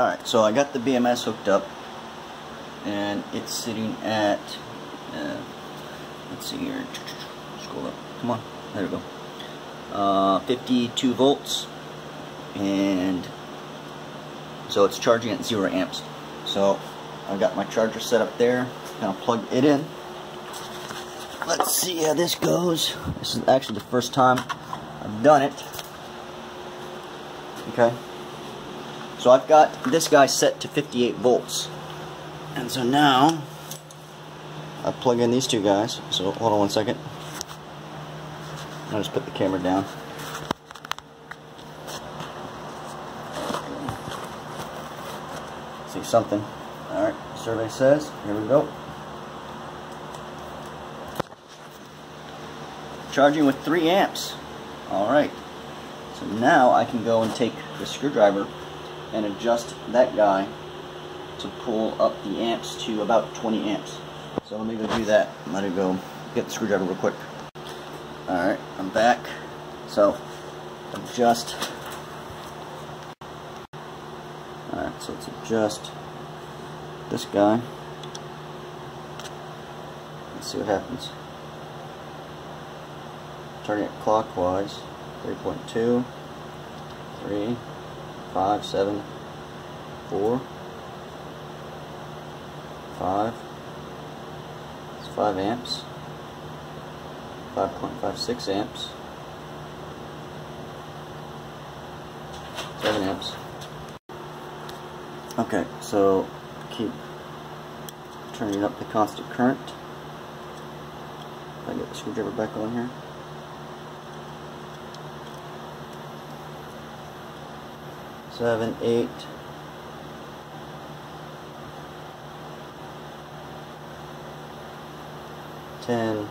Alright, so I got the BMS hooked up, and it's sitting at, let's see here, scroll up, come on, there we go, 52 volts, and so it's charging at 0 amps. So I've got my charger set up there, kind of plug it in. Let's see how this goes. This is actually the first time I've done it. Okay. So I've got this guy set to 58 volts. And so now I plug in these two guys. So hold on one second. I'll just put the camera down. See something. Alright, survey says, here we go. Charging with 3 amps. Alright. So now I can go and take the screwdriver and adjust that guy to pull up the amps to about 20 amps. So let me go do that. Let it go. Get the screwdriver real quick. Alright, I'm back. So adjust. Alright, so let's adjust this guy. Let's see what happens. Turning it clockwise. 3.2, 3, 5, 7, 4, 5. It's 5 amps. 5.56 amps. 7 amps. Okay, so keep turning up the constant current. If I get the screwdriver back on here. 7, 8, 10,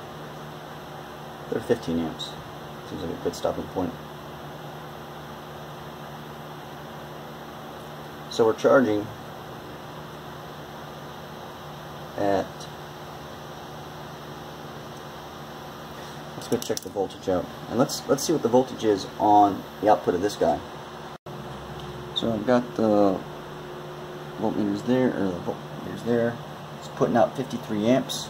they're 15 amps. Seems like a good stopping point. So we're charging at, let's go check the voltage out, and let's see what the voltage is on the output of this guy. So I've got the voltmeters there, or the voltmeters there. It's putting out 53 amps,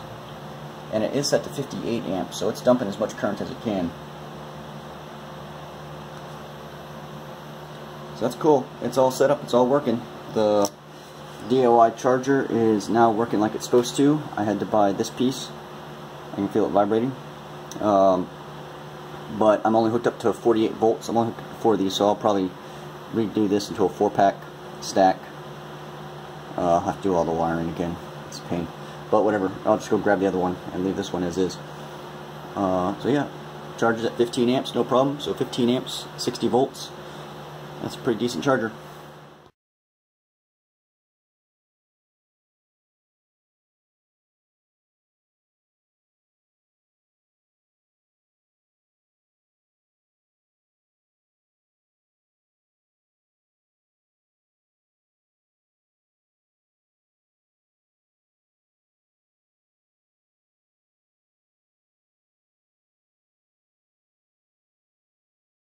and it is set to 58 amps, so it's dumping as much current as it can. So that's cool. It's all set up. It's all working. The DIY charger is now working like it's supposed to. I had to buy this piece. I can feel it vibrating. But I'm only hooked up to 48 volts. I'm only hooked up to 4 of these, so I'll probably redo this into a 4-pack stack. I'll have to do all the wiring again. It's a pain. But whatever. I'll just go grab the other one and leave this one as is. So yeah, charges at 15 amps, no problem. So 15 amps, 60 volts. That's a pretty decent charger.